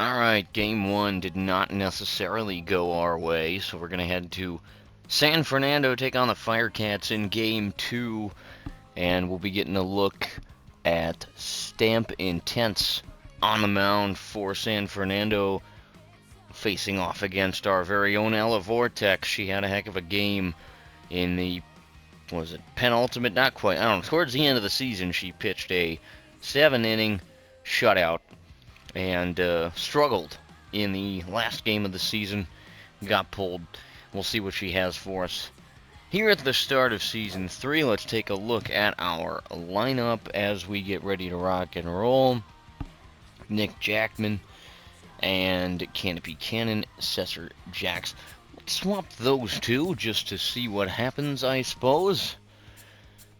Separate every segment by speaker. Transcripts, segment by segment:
Speaker 1: Alright, game one did not necessarily go our way, so we're going to head to San Fernando, take on the Firecats in game two, and we'll be getting a look at Stamp Intense on the mound for San Fernando, facing off against our very own Ella Vortex. She had a heck of a game in the, was it penultimate? Not quite. I don't know. Towards the end of the season, she pitched a 7-inning shutout and struggled in the last game of the season. Got pulled. We'll see what she has for us here at the start of Season 3. Let's take a look at our lineup as we get ready to rock and roll. Nick Jackman and Canopy Cannon, s3g2. Let's swap those two just to see what happens, I suppose.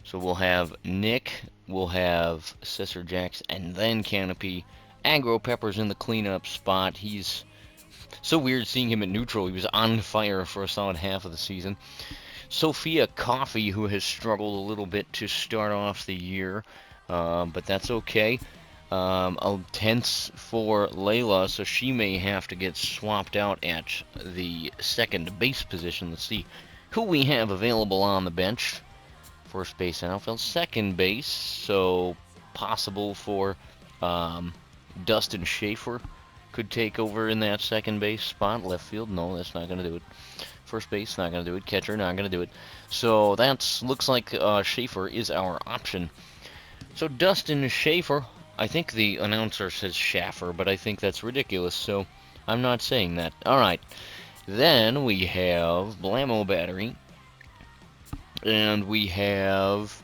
Speaker 1: So we'll have Nick, we'll have s3g2, and then Canopy. Aggro Pepper's in the cleanup spot. He's so weird seeing him at neutral. He was on fire for a solid half of the season. Sophia Coffee, who has struggled a little bit to start off the year, but that's okay. Tense for Layla, so she may have to get swapped out at the second base position. Let's see who we have available on the bench. First base and outfield. Second base, so possible for Dustin Schaefer could take over in that second base spot. Left field, no, that's not going to do it. First base, not going to do it. Catcher, not going to do it. So that looks like Schaefer is our option. So Dustin Schaefer, I think the announcer says Schaffer, but I think that's ridiculous, so I'm not saying that. Alright, then we have Blammo Battery, and we have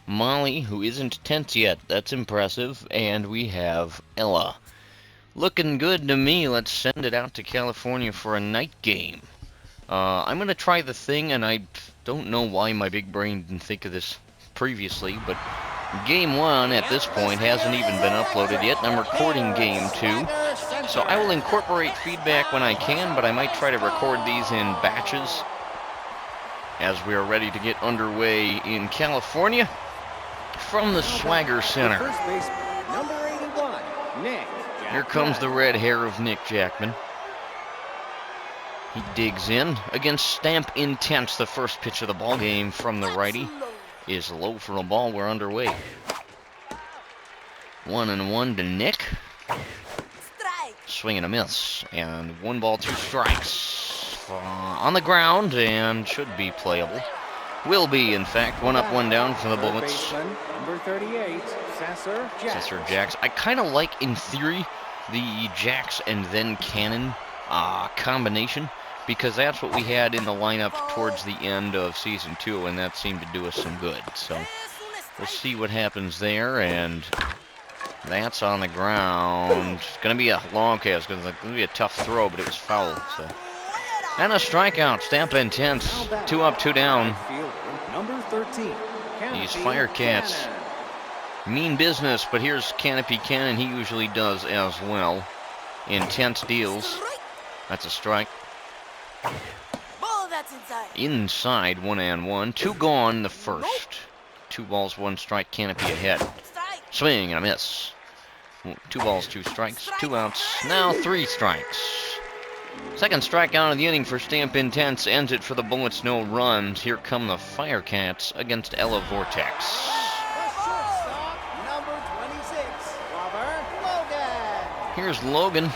Speaker 1: Molly, who isn't tense yet. That's impressive. And we have Ella. Looking good to me. Let's send it out to California for a night game. I'm going to try the thing, and I don't know why my big brain didn't think of this previously, but game one at this point hasn't even been uploaded yet, and I'm recording game two. So I will incorporate feedback when I can, but I might try to record these in batches as we are ready to get underway in California from the Swagger Center.
Speaker 2: Number 81, Nick.
Speaker 1: Here comes the red hair of Nick Jackman. He digs in against Stamp Intense. The first pitch of the ball game from the righty is low for a ball. We're underway. 1-1 to Nick. Swing and a miss, and 1 ball, 2 strikes on the ground, and should be playable. Will be, in fact. 1 up, 1 down for the Bullets.
Speaker 2: Number 38,
Speaker 1: s3g2. I kind of like, in theory, the Jacks and then Cannon combination, because that's what we had in the lineup towards the end of Season 2, and that seemed to do us some good. So we'll see what happens there, and that's on the ground. It's going to be a long cast. It's going to be a tough throw, but it was foul. So. And a strikeout. Stamp Intense. 2 up, 2 down.
Speaker 2: Number 13.
Speaker 1: These Firecats mean business, but here's Canopy Cannon. He usually does as well. Intense deals. That's a strike. Inside, 1-1. 2 gone in the first. 2 balls, 1 strike. Canopy ahead. Swing and a miss. 2 balls, 2 strikes. 2 outs. Now 3 strikes. Second strikeout of the inning for Stamp Intense. Ends it for the Bullets. No runs. Here come the Firecats against Ella Vortex.
Speaker 2: Number 26, Logan.
Speaker 1: Here's Logan.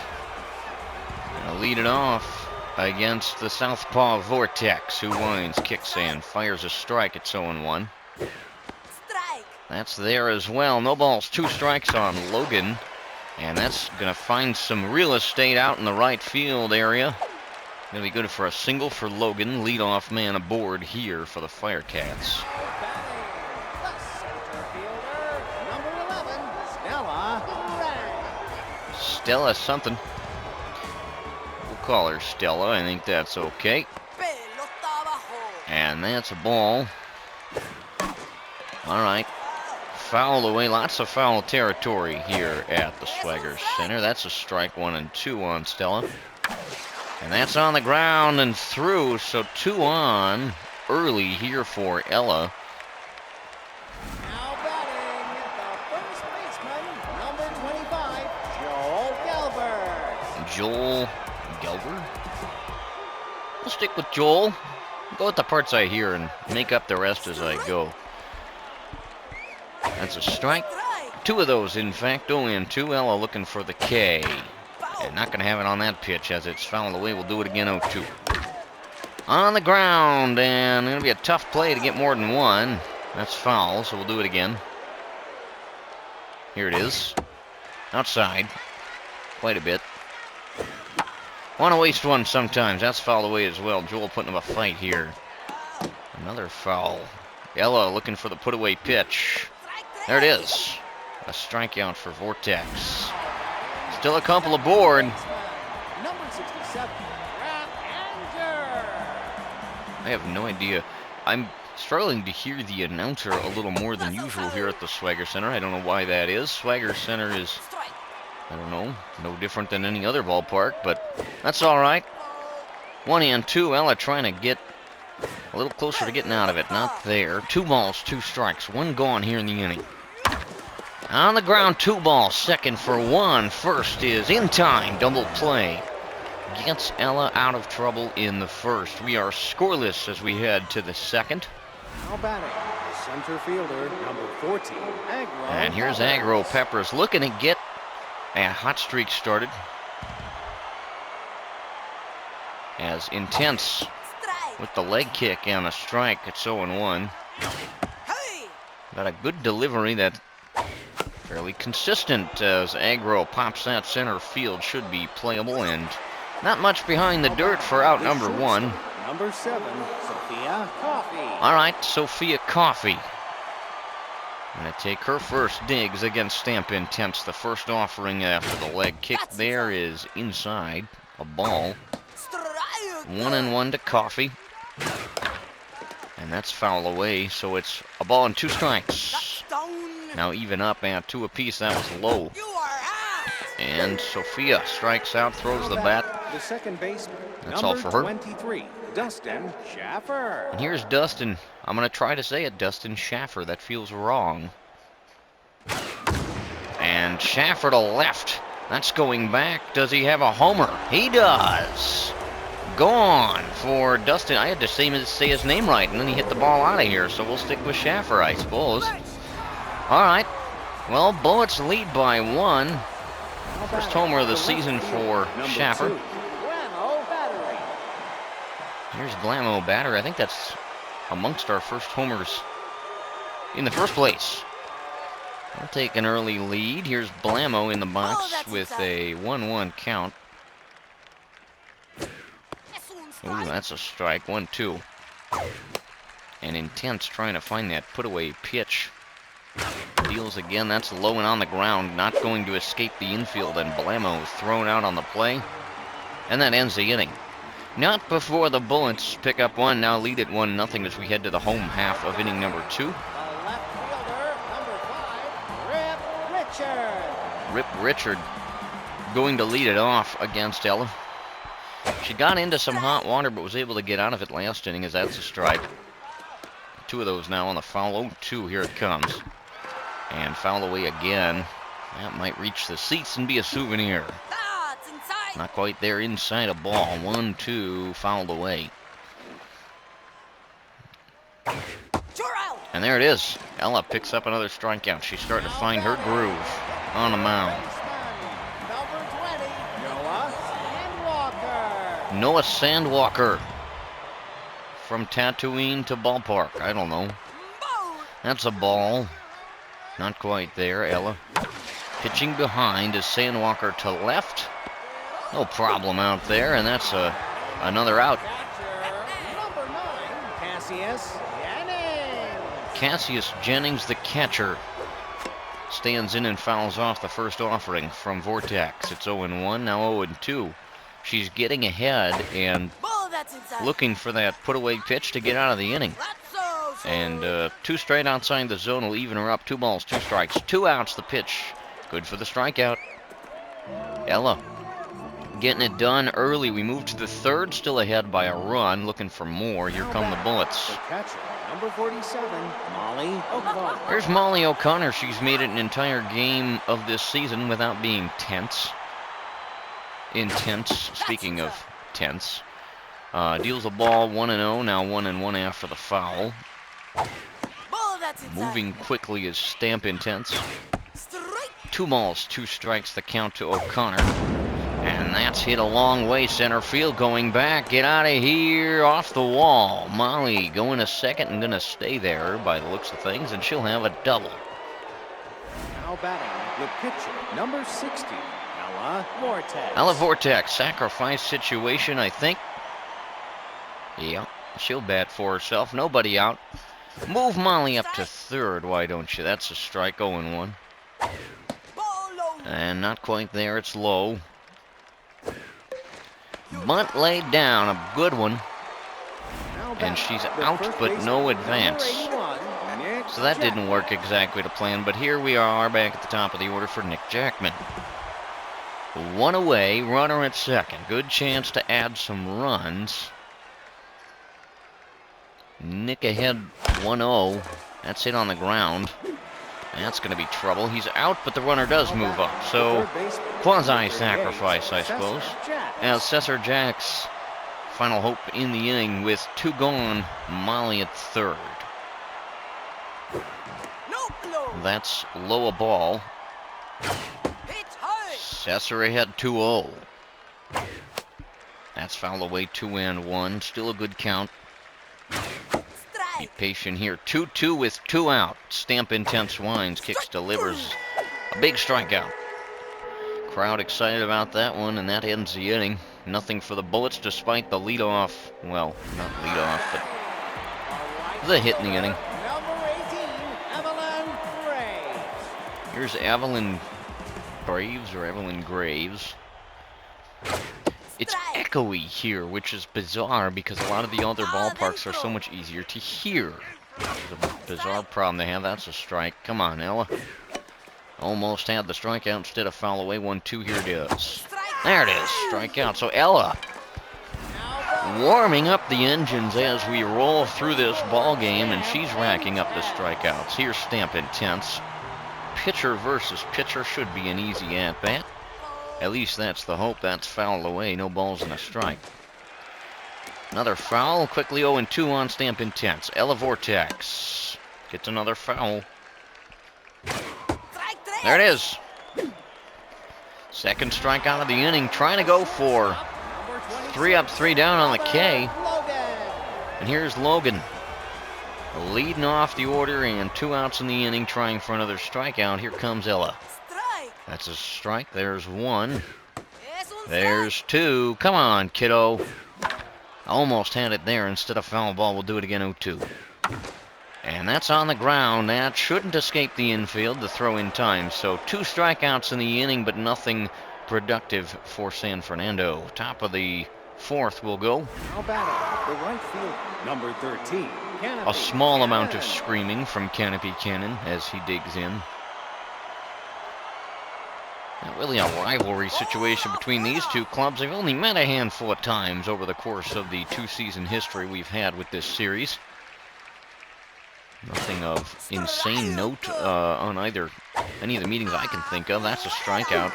Speaker 1: Gonna lead it off against the Southpaw Vortex, who winds, kicks, and fires a strike. It's 0-1. That's there as well. No balls, 2 strikes on Logan. And that's going to find some real estate out in the right field area. Going to be good for a single for Logan. Leadoff man aboard here for the Firecats.
Speaker 2: Number 11, Stella.
Speaker 1: Stella something. We'll call her Stella. I think that's okay. And that's a ball. All right. Foul away, lots of foul territory here at the Swagger Center. That's a strike, 1 and 2 on Stella. And that's on the ground and through, so 2 on early here for Ella.
Speaker 2: Now batting, the first baseman, number 25, Joel Gelber.
Speaker 1: Joel Gelber. We'll stick with Joel. Go with the parts I hear and make up the rest as I go. That's a strike. 2 of those, in fact. 0-2. Ella looking for the K. And not going to have it on that pitch as it's fouled away. We'll do it again, 0-2. On the ground, and going to be a tough play to get more than one. That's foul, so we'll do it again. Here it is. Outside. Quite a bit. Want to waste one sometimes. That's fouled away as well. Joel putting up a fight here. Another foul. Ella looking for the put-away pitch. There it is. A strikeout for Vortex. Still a couple aboard.
Speaker 2: Number 67,
Speaker 1: I have no idea. I'm struggling to hear the announcer a little more than usual here at the Swagger Center. I don't know why that is. Swagger Center is, I don't know, no different than any other ballpark, but that's all right. 1-2. Ella trying to get a little closer to getting out of it. Not there. 2 balls, 2 strikes. 1 gone here in the inning. On the ground, 2 balls. Second for 1. First is in time. Double play. Gets Ella out of trouble in the first. We are scoreless as we head to the second.
Speaker 2: now batting, center fielder, number 14, Agro.
Speaker 1: And here's Agro Peppers looking to get a hot streak started. As Intense with the leg kick and a strike. It's 0-1. Got a good delivery that fairly consistent as Agro pops that center field. Should be playable and not much behind the dirt for out number 1.
Speaker 2: Number 7, Sophia Coffee.
Speaker 1: All right, Sophia Coffee. Gonna take her first digs against Stamp Intense. The first offering after the leg kick there is inside. A ball. 1-1 to Coffee. And that's foul away, so it's a ball and 2 strikes. Now even up at 2 apiece. That was low. And Sophia strikes out, throws the bat.
Speaker 2: The second baseman.
Speaker 1: That's all for her.
Speaker 2: 23, Dustin Schaffer.
Speaker 1: And here's Dustin. I'm going to try to say it, Dustin Schaffer. That feels wrong. And Schaffer to left. That's going back. Does he have a homer? He does. Gone for Dustin. I had to say his name right, and then he hit the ball out of here, so we'll stick with Schaffer, I suppose. All right. Well, Bullets lead by 1. First homer of the season for Schaffer. Here's Glamo Battery. I think that's amongst our first homers in the first place. We'll take an early lead. Here's Blamo in the box with a 1-1 count. Ooh, that's a strike. 1-2. And Intense trying to find that put-away pitch. Deals again. That's low and on the ground. Not going to escape the infield. And Blamo is thrown out on the play. And that ends the inning. Not before the Bullets pick up 1. Now lead at 1-0 as we head to the home half of inning number 2.
Speaker 2: The left fielder, number 5, Rip Richard.
Speaker 1: Rip Richard going to lead it off against Ella. She got into some hot water but was able to get out of it last inning as that's a strike. 2 of those now on the foul. 0-2. Here it comes. And foul away again. That might reach the seats and be a souvenir. Not quite there, inside a ball. 1-2, fouled away. And there it is. Ella picks up another strikeout. She's starting to find her groove on the mound. Noah Sandwalker. From Tatooine to Ballpark. I don't know. That's a ball. Not quite there. Ella pitching behind is Sandwalker to left. No problem out there, and that's another out.
Speaker 2: Number 9, Cassius Jennings.
Speaker 1: Cassius Jennings, the catcher, stands in and fouls off the first offering from Vortex. It's 0-1, now 0-2. She's getting ahead and looking for that put-away pitch to get out of the inning. And 2 straight outside the zone will even her up. 2 balls, 2 strikes, 2 outs. The pitch, good for the strikeout. Ella getting it done early. We move to the 3rd, still ahead by a run, looking for more. Here come the Bullets.
Speaker 2: The catcher, number 47, Molly O'Connor.
Speaker 1: Here's Molly O'Connor. She's made it an entire game of this season without being tense. intense. Speaking of tense, deals a ball 1-0. Now 1-1 after the foul. Moving quickly is Stamp Intense. 2 balls, 2 strikes, the count to O'Connor. And that's hit a long way center field, going back. Get out of here, off the wall. Molly going to second and going to stay there by the looks of things, and she'll have a double.
Speaker 2: Now batting the pitcher, number 60, Ella Vortex.
Speaker 1: Ella Vortex, sacrifice situation, I think. Yeah, she'll bat for herself. Nobody out. Move Molly up to third, why don't you? That's a strike, 0-1. And not quite there, it's low. Bunt laid down, a good one. And she's out, but no advance. So that didn't work exactly to plan, but here we are back at the top of the order for Nick Jackman. 1 away, runner at second. Good chance to add some runs. Nick ahead 1-0. That's hit on the ground. That's going to be trouble. He's out, but the runner does move up. So, quasi-sacrifice, I suppose. As Cesar Jack's final hope in the inning with 2 gone. Molly at third. That's low a ball. Cesar ahead 2-0. That's fouled away 2-1. Still a good count. Be patient here. 2-2 with 2 out. Stamp Intense winds, kicks, delivers. A big strikeout. Crowd excited about that one, and that ends the inning. Nothing for the Bullets despite the leadoff. Well, not leadoff, but the hit in the inning. Here's Evelyn Braves or Evelyn Graves. It's echoey here, which is bizarre because a lot of the other ballparks are so much easier to hear. It's a bizarre problem they have. That's a strike. Come on, Ella. Almost had the strikeout instead of foul away. 1-2, here it is. There it is, strikeout. So Ella warming up the engines as we roll through this ball game, and she's racking up the strikeouts. Here's Stamp Intense. Pitcher versus pitcher should be an easy at-bat. At least that's the hope. That's fouled away. No balls and a strike. Another foul. Quickly 0-2 on Stamp Intense. Ella Vortex gets another foul. There it is. Second strikeout of the inning. Trying to go for 3 up, 3 down on the K. And here's Logan leading off the order, and 2 outs in the inning, trying for another strikeout. Here comes Ella. That's a strike. There's 1. There's 2. Come on, kiddo. Almost had it there. Instead of foul ball, we'll do it again, 0-2. And that's on the ground. That shouldn't escape the infield, the throw in time. So 2 strikeouts in the inning, but nothing productive for San Fernando. Top of the 4th will go.
Speaker 2: Now batting the right field, number 13.
Speaker 1: A small amount of screaming from Canopy Cannon as he digs in. Not really a rivalry situation between these two clubs. They've only met a handful of times over the course of the 2-season history we've had with this series. Nothing of insane note on any of the meetings I can think of. That's a strikeout.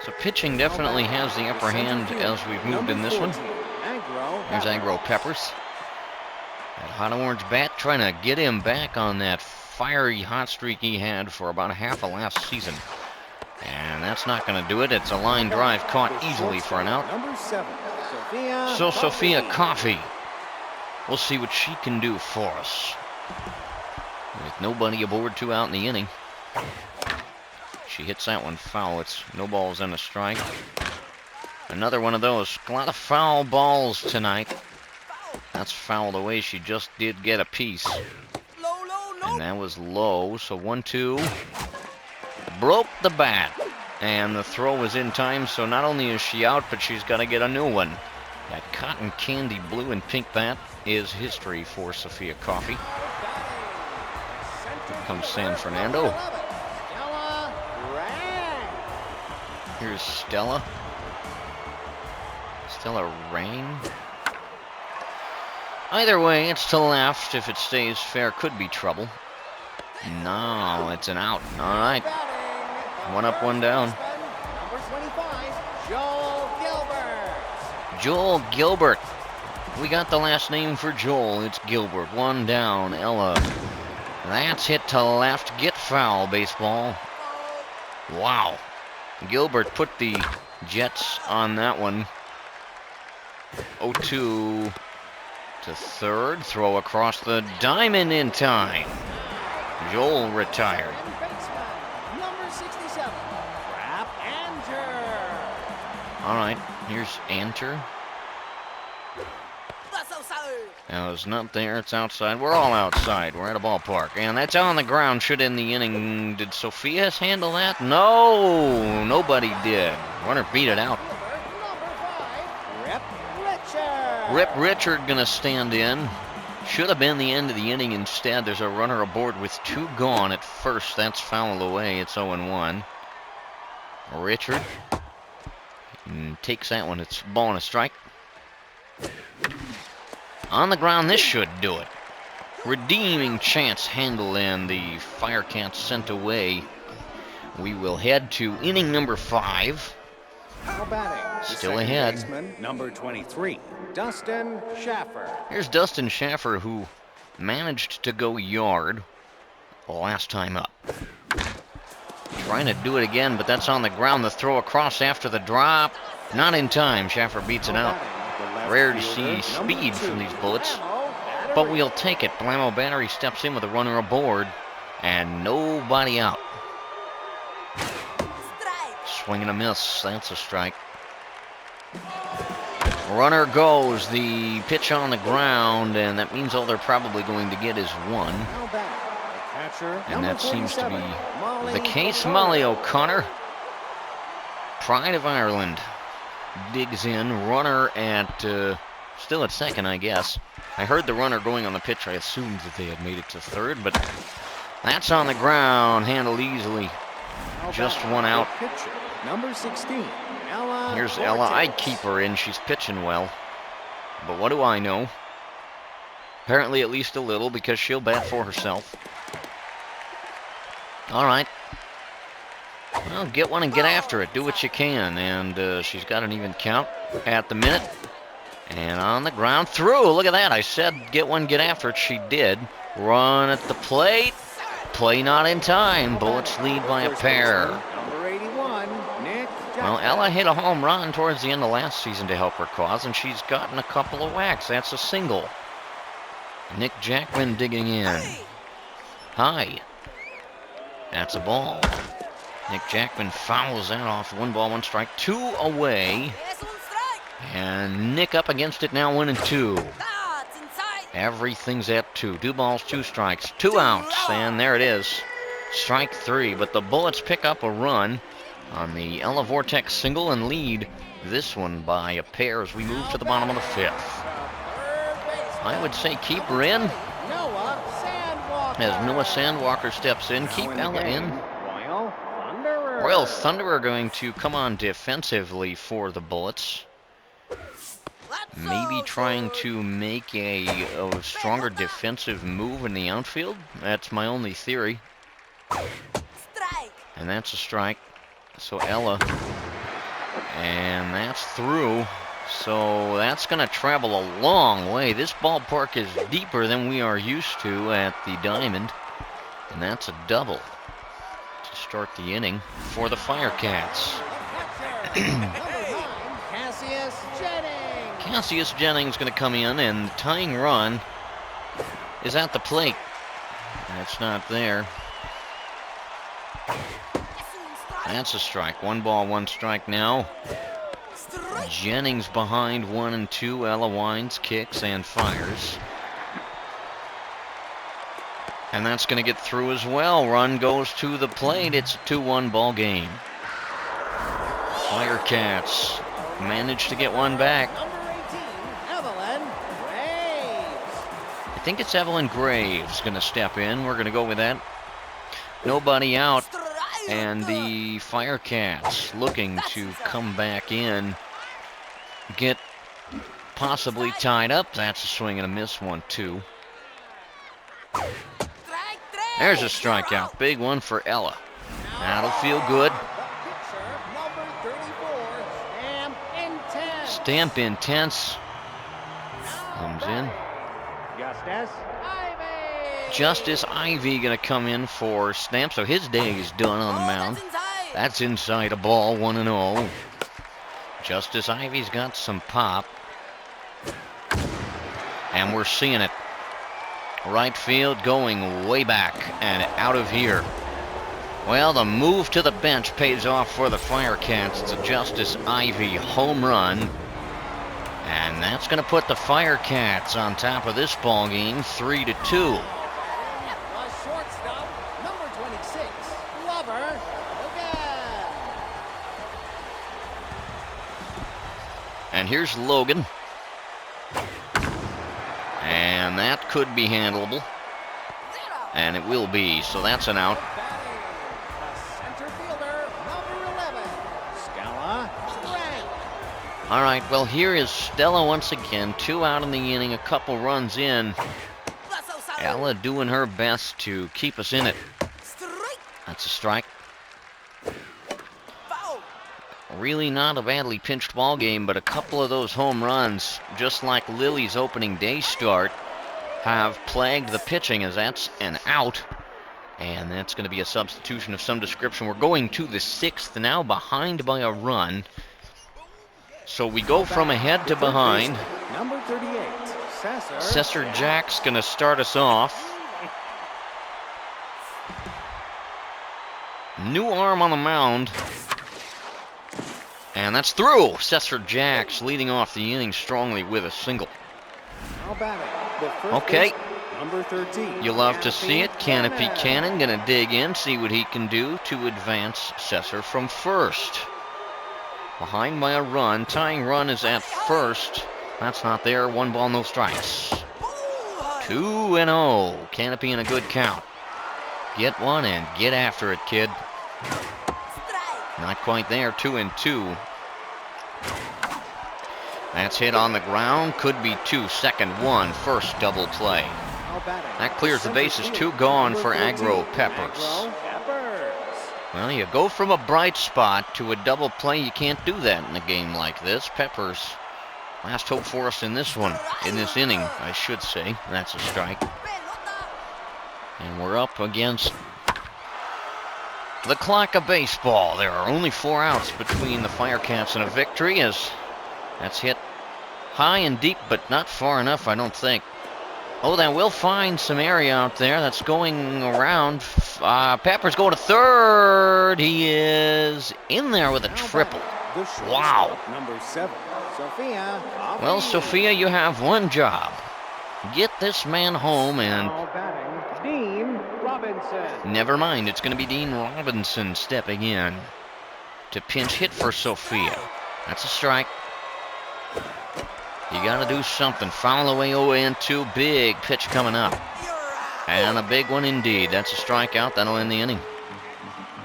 Speaker 1: So pitching definitely has the upper hand as we've moved in this one. There's Agro Peppers. That hot orange bat trying to get him back on that fiery hot streak he had for about a half of last season. And that's not going to do it. It's a line drive caught easily for an out. So Sophia Coffey, we'll see what she can do for us. With nobody aboard, 2 out in the inning. She hits that one foul. It's no balls and a strike. Another one of those. A lot of foul balls tonight. That's fouled away. She just did get a piece. And that was low. So 1-2. Broke the bat. And the throw was in time. So not only is she out, but she's got to get a new one. That cotton candy blue and pink bat is history for Sophia Coffey. Here comes San Fernando. Here's Stella. Stella Rain. Either way, it's to left. If it stays fair, could be trouble. No, it's an out. All right. 1 up, 1 down.
Speaker 2: Joel Gilbert.
Speaker 1: Joel Gilbert. We got the last name for Joel. It's Gilbert. One down. Ella. That's hit to left. Get foul, baseball. Wow. Gilbert put the Jets on that one. 0-2 to third. Throw across the diamond in time. Joel retired.
Speaker 2: Number 67. Crap Anter.
Speaker 1: All right, here's Anter. Now it's not there, it's outside. We're all outside. We're at a ballpark. And that's on the ground. Should end the inning. Did Sophia's handle that? No, nobody did. Runner beat it out.
Speaker 2: Rip Richard.
Speaker 1: Rip Richard gonna stand in. Should have been the end of the inning. Instead, there's a runner aboard with 2 gone at first. That's fouled away. It's 0-1. Richard takes that one. It's ball and a strike. On the ground, this should do it. Redeeming chance handle, and the Firecats sent away. We will head to inning number 5.
Speaker 2: Now batting.
Speaker 1: Still ahead.
Speaker 2: Baseman, number 23, Dustin Schaffer.
Speaker 1: Here's Dustin Schaffer, who managed to go yard last time up. Trying to do it again, but that's on the ground. The throw across after the drop. Not in time. Schaffer beats it out. Rare to see speed from these bullets, but we'll take it. Blammo Battery steps in with a runner aboard, and nobody out. Swing and a miss. That's a strike. Runner goes. The pitch on the ground, and that means all they're probably going to get is 1. And that seems to be the case. Molly O'Connor, pride of Ireland, digs in. Runner at still at second, I guess. I heard the runner going on the pitch. I assumed that they had made it to third, but that's on the ground. Handled easily. Just 1 out.
Speaker 2: Number 16, Ella.
Speaker 1: Here's Ella. I'd keep her in. She's pitching well. But what do I know? Apparently at least a little, because she'll bat for herself. All right. Well, get one and get after it. Do what you can. And she's got an even count at the minute. And on the ground, through. Look at that. I said get one, get after it. She did. Run at the plate. Play not in time. Bullets lead by a pair.
Speaker 2: Number 81, Nick Jackman.
Speaker 1: Well, Ella hit a home run towards the end of last season to help her cause, and she's gotten a couple of whacks. That's a single. Nick Jackman digging in. High. That's a ball. Nick Jackman fouls that off. 1 ball, 1 strike. 2 away. And Nick up against it now, 1-2. Everything's at 2. 2 balls, 2 strikes. 2 outs. And there it is. Strike 3. But the Bullets pick up a run on the Ella Vortex single and lead this one by a pair as we move to the bottom of the 5th. I would say keep her in. As Noah Sandwalker steps in, keep Ella in. Royal Thunder are going to come on defensively for the Bullets. Maybe trying to make a stronger defensive move in the outfield. That's my only theory. And that's a strike. So Ella. And that's through. So that's going to travel a long way. This ballpark is deeper than we are used to at the Diamond. And that's a double to start the inning for the Firecats. Cassius Jennings going to come in, and the tying run is at the plate. That's not there. That's a strike. 1 ball, 1 strike now. Jennings behind 1-2. Ella winds, kicks, and fires. And that's going to get through as well. Run goes to the plate. It's a 2-1 ball game. Firecats managed to get one back. I think it's Evelyn Graves going to step in. We're going to go with that. Nobody out. And the Firecats looking to come back in. Get possibly tied up. That's a swing and a miss, 1-2. There's a strikeout. Big one for Ella. That'll feel good. Stamp intense. Comes in. Justice Ivy gonna come in for Stamp, so his day is done on the mound. That's inside a ball, 1-0. Justice Ivy's got some pop. And we're seeing it. Right field going way back and out of here. Well, the move to the bench pays off for the Firecats. It's a Justice Ivy home run. And that's going to put the Firecats on top of this ball game, 3-2. And here's Logan. And that could be handleable. And it will be, so that's an out. All right, well, here is Stella once again. 2 out in the inning, a couple runs in. Ella doing her best to keep us in it. That's a strike. Really not a badly pinched ball game, but a couple of those home runs, just like Lily's opening day start, have plagued the pitching, as that's an out. And that's going to be a substitution of some description. We're going to the 6th now, behind by a run. So we go from ahead to behind.
Speaker 2: Number 38,
Speaker 1: Cesar Jack's going to start us off. New arm on the mound. And that's through. Cesar Jacks leading off the inning strongly with a single. Okay.
Speaker 2: Number 13.
Speaker 1: You love to see it. Canopy Cannon going to dig in, see what he can do to advance Cesar from first. Behind by a run. Tying run is at first. That's not there. 1 ball, no strikes. 2-0. Canopy in a good count. Get one and get after it, kid. Not quite there. 2-2. That's hit on the ground. Could be 2. Second 1. First double play. That clears the bases. 2 gone for Agro Peppers. Well, you go from a bright spot to a double play. You can't do that in a game like this. Peppers, last hope for us in this one, in this inning, I should say. That's a strike. And we're up against the clock of baseball. There are only 4 outs between the Firecats and a victory, as that's hit high and deep, but not far enough, I don't think. Oh, that will find some area out there. That's going around. Pepper's going to third. He is in there with a triple. Wow.
Speaker 2: Number 7, Sophia.
Speaker 1: Well, Sophia, you have one job. Get this man home and...
Speaker 2: Dean Robinson.
Speaker 1: Never mind, it's going to be Dean Robinson stepping in to pinch hit for Sophia. That's a strike. You got to do something. Foul away 0-2. Big pitch coming up. And a big one indeed. That's a strikeout. That'll end the inning.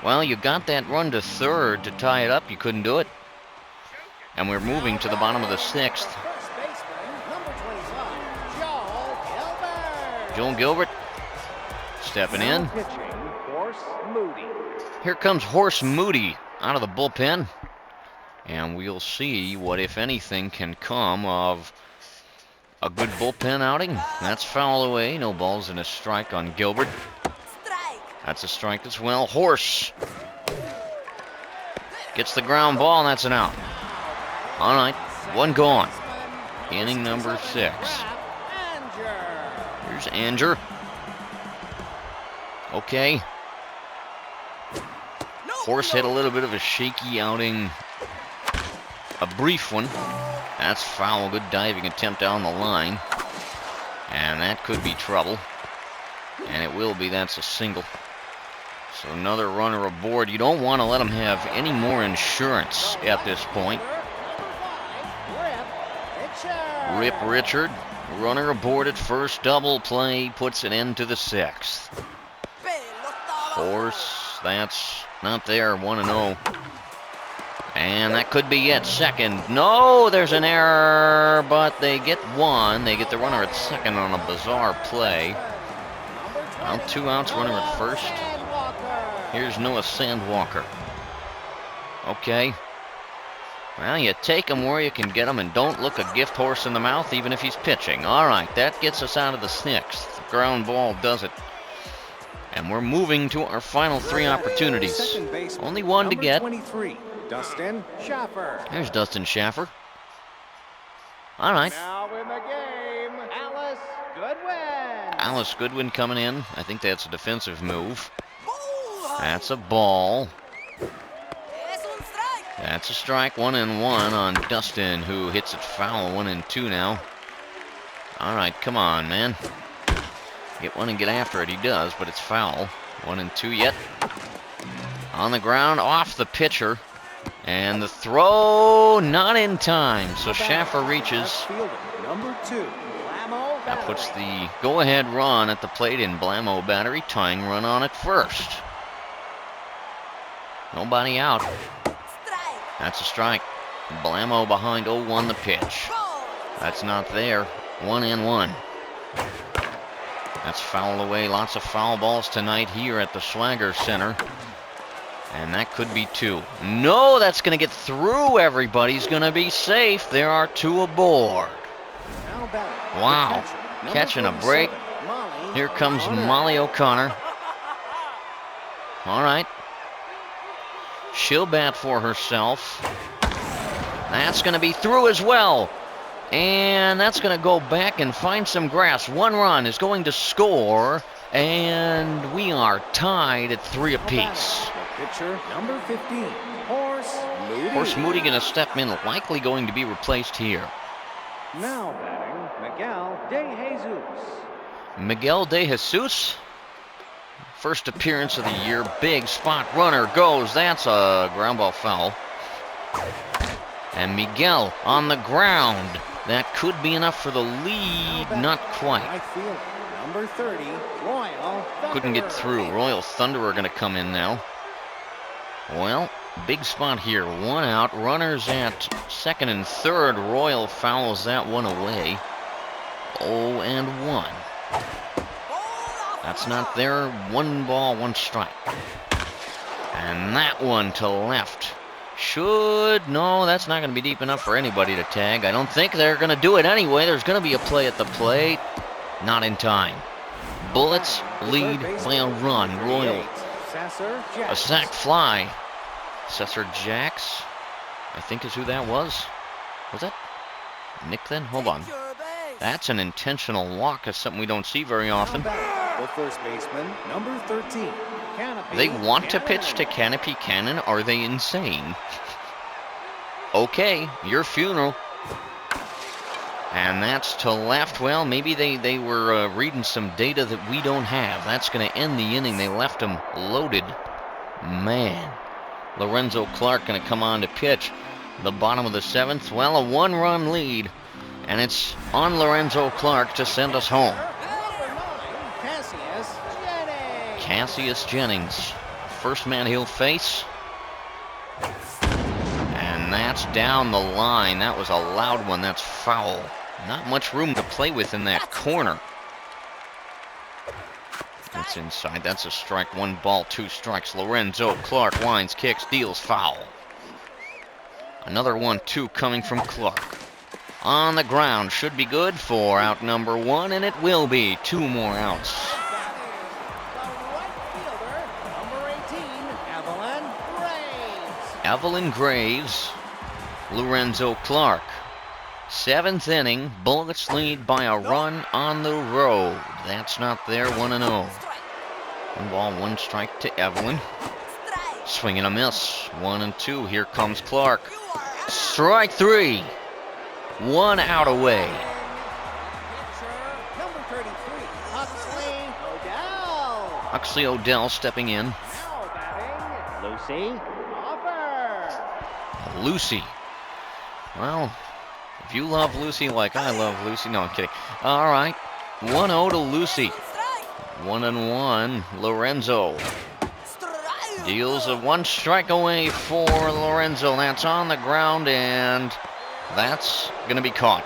Speaker 1: Well, you got that run to third to tie it up. You couldn't do it. And we're moving to the bottom of the 6th. Joel Gilbert stepping in. Here comes Horse Moody out of the bullpen. And we'll see what, if anything, can come of a good bullpen outing. That's foul away. No balls and a strike on Gilbert. That's a strike as well. Horse gets the ground ball, and that's an out. All right, 1 gone. Inning number 6. Here's Anger. Okay. Horse had a little bit of a shaky outing. A brief one. That's foul. Good diving attempt down the line. And that could be trouble. And it will be. That's a single. So another runner aboard. You don't want to let him have any more insurance at this point. Rip Richard. Runner aboard at first. Double play. Puts an end to the 6th. Horse. That's not there. 1-0. And that could be it. Second. No, there's an error, but they get 1. They get the runner at second on a bizarre play. Well, 2 outs, runner at first. Here's Noah Sandwalker. Okay. Well, you take him where you can get him and don't look a gift horse in the mouth even if he's pitching. All right, that gets us out of the sixth. Ground ball does it. And we're moving to our final three opportunities. Only one to get.
Speaker 2: 23, Dustin Schaffer.
Speaker 1: There's Dustin Schaffer. All right.
Speaker 2: Now in the game, Alice Goodwin.
Speaker 1: Alice Goodwin coming in. I think that's a defensive move. That's a ball. That's a strike. 1-1 on Dustin, who hits it foul. 1-2 now. All right, come on, man. Get one and get after it. He does, but it's foul. 1-2 yet. On the ground, off the pitcher. And the throw, not in time. So Schaffer reaches.
Speaker 2: Number 2, Blamo.
Speaker 1: That puts the go-ahead run at the plate in Blamo Battery. Tying run on at first. Nobody out. That's a strike. Blamo behind 0-1 the pitch. That's not there. 1-1. That's foul away. Lots of foul balls tonight here at the Swagger Center. And that could be 2. No, that's going to get through. Everybody's going to be safe. There are 2 aboard. Wow. Catching a break. Here comes Molly O'Connor. All right. She'll bat for herself. That's going to be through as well. And that's going to go back and find some grass. 1 run is going to score. And we are tied at 3 apiece.
Speaker 2: Pitcher number 15, Horse Moody.
Speaker 1: Horse Moody going to step in, likely going to be replaced here.
Speaker 2: Now batting, Miguel De Jesus.
Speaker 1: Miguel De Jesus. First appearance of the year. Big spot runner goes. That's a ground ball foul. And Miguel on the ground. That could be enough for the lead. Not quite.
Speaker 2: Number 30, Royal Thunderer.
Speaker 1: Couldn't get through. Royal Thunderer going to come in now. Well, big spot here. 1 out. Runners at second and third. Royal fouls that one away. 0-1. That's not there. 1 ball, 1 strike. And that one to left. No, that's not going to be deep enough for anybody to tag. I don't think they're going to do it anyway. There's going to be a play at the plate. Not in time. Bullets lead by a run. Royal. A sac fly. Cesar Jacks, I think is who that was. Was that Nick then? Hold on. That's an intentional walk. That's something we don't see very often.
Speaker 2: The first baseman, number 13, Canopy.
Speaker 1: They want to pitch to Canopy Cannon. Are they insane? Okay, your funeral. And that's to left. Well, maybe they were reading some data that we don't have. That's going to end the inning. They left him loaded. Man. Lorenzo Clark going to come on to pitch. The bottom of the 7th. Well, a 1-run lead. And it's on Lorenzo Clark to send us home. Cassius Jennings. First man he'll face. And that's down the line. That was a loud one. That's foul. Not much room to play with in that corner. That's inside. That's a strike. 1 ball, 2 strikes. Lorenzo Clark winds, kicks, deals, foul. Another 1-2 coming from Clark. On the ground. Should be good for out number 1, and it will be. 2 more outs. Evelyn Graves, Lorenzo Clark. 7th inning, Bullets lead by a run on the road. That's not there, 1-0. 1 ball, 1 strike to Evelyn. Swing and a miss, 1-2. Here comes Clark. Strike 3. 1 out away.
Speaker 2: Number 33, Huxley Odell.
Speaker 1: Huxley Odell stepping in.
Speaker 2: Now batting, Lucy Offer.
Speaker 1: Lucy. Well, if you love Lucy like I love Lucy, no, I'm kidding. All right, 1-0 to Lucy. 1-1, Lorenzo. Deals a 1 strike away for Lorenzo. That's on the ground, and that's going to be caught.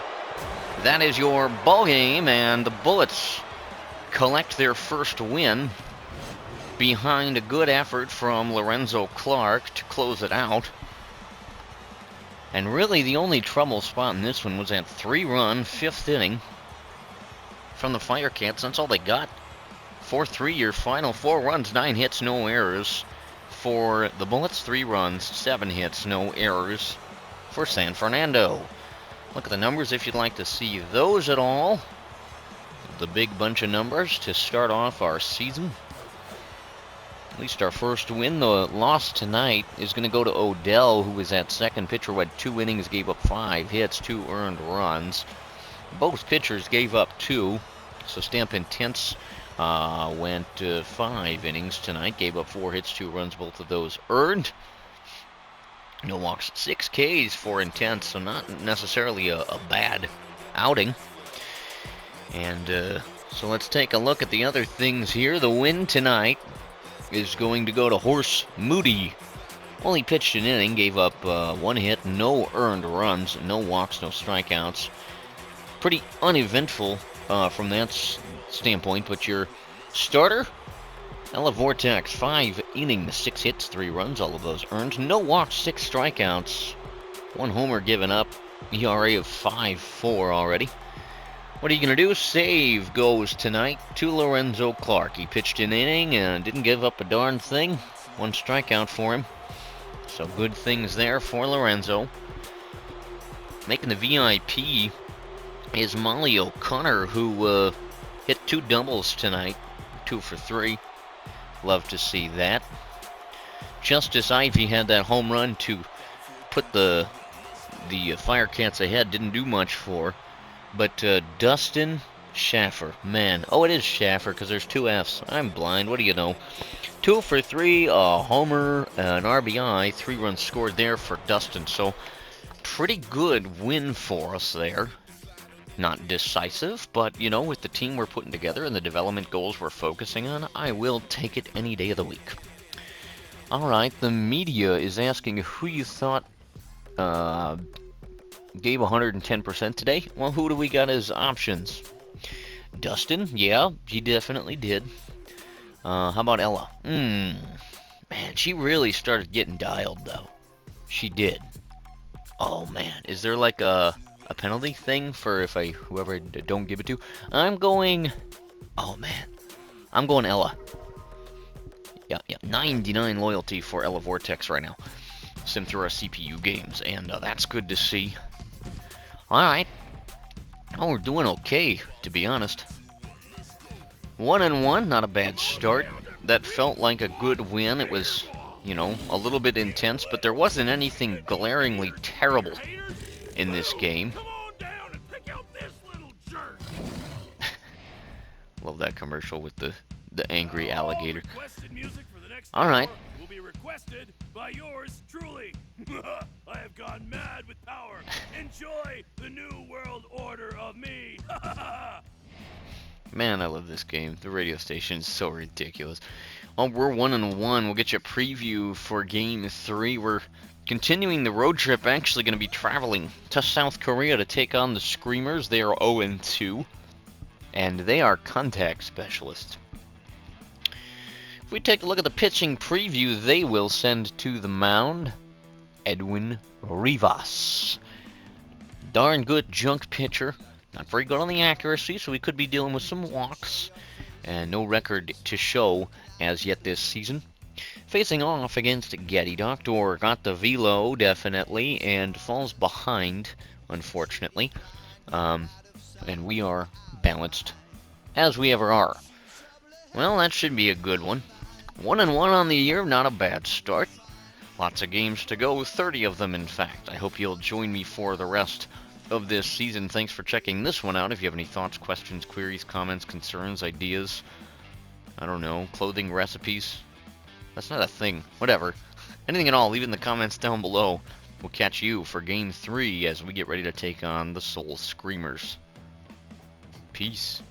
Speaker 1: That is your ball game, and the Bullets collect their first win behind a good effort from Lorenzo Clark to close it out. And really the only trouble spot in this one was that 3-run 5th inning from the Fire Cats. That's all they got. 4-3 your final. 4 runs, 9 hits, no errors. For the Bullets, 3 runs, 7 hits, no errors for San Fernando. Look at the numbers if you'd like to see those at all. The big bunch of numbers to start off our season. At least our first win. The loss tonight is going to go to Odell, who was at second. Pitcher who had 2 innings, gave up 5 hits, 2 earned runs. Both pitchers gave up 2. So Stamp Intense went 5 innings tonight, gave up 4 hits, 2 runs, both of those earned. No walks, 6 Ks for Intense, so not necessarily a bad outing. And so let's take a look at the other things here. The win tonight is going to go to Horse Moody. Only pitched an inning, gave up 1 hit, no earned runs, no walks, no strikeouts. Pretty uneventful from that standpoint, but your starter, Ella Vortex, 5 innings, 6 hits, 3 runs, all of those earned. No walks, 6 strikeouts, 1 homer given up, ERA of 5.4 already. What are you going to do? Save goes tonight to Lorenzo Clark. He pitched an inning and didn't give up a darn thing. 1 strikeout for him. So good things there for Lorenzo. Making the VIP is Molly O'Connor, who hit 2 doubles tonight. 2 for 3. Love to see that. Justice Ivy had that home run to put the Fire Cats ahead. Didn't do much for. But Dustin Schaffer, man. Oh, it is Schaffer because there's 2 Fs. I'm blind. What do you know? 2 for 3, a homer, an RBI, 3 runs scored there for Dustin. So pretty good win for us there. Not decisive, but, you know, with the team we're putting together and the development goals we're focusing on, I will take it any day of the week. All right, the media is asking who you thought gave 110% today. Well, who do we got as options? Dustin, yeah, he definitely did. How about Ella? Man, she really started getting dialed, though. She did. Oh, man, is there like a penalty thing for if whoever I don't give it to? I'm going Ella. Yeah, 99 loyalty for Ella Vortex right now. Sim through our CPU games, and that's good to see. Alright. Oh, we're doing okay, to be honest. 1-1, not a bad start. That felt like a good win. It was, you know, a little bit intense, but there wasn't anything glaringly terrible in this game. Love that commercial with the angry alligator. Alright.
Speaker 3: Will be requested by yours truly. I have gone mad with power. Enjoy the new world order of me.
Speaker 1: Man, I love this game. The radio station is so ridiculous. Oh, we're 1-1. We'll get you a preview for Game 3. We're continuing the road trip. Actually going to be traveling to South Korea to take on the Screamers. They are 0-2. And they are contact specialists. If we take a look at the pitching preview, they will send to the mound Edwin Rivas. Darn good junk pitcher. Not very good on the accuracy, so we could be dealing with some walks. And no record to show as yet this season. Facing off against Getty. Doctor got the velo, definitely, and falls behind, unfortunately. And we are balanced, as we ever are. Well, that should be a good one. 1-1 on the year, not a bad start. Lots of games to go, 30 of them in fact. I hope you'll join me for the rest of this season. Thanks for checking this one out. If you have any thoughts, questions, queries, comments, concerns, ideas, I don't know, clothing recipes. That's not a thing. Whatever. Anything at all, leave it in the comments down below. We'll catch you for Game 3 as we get ready to take on the Soul Screamers. Peace.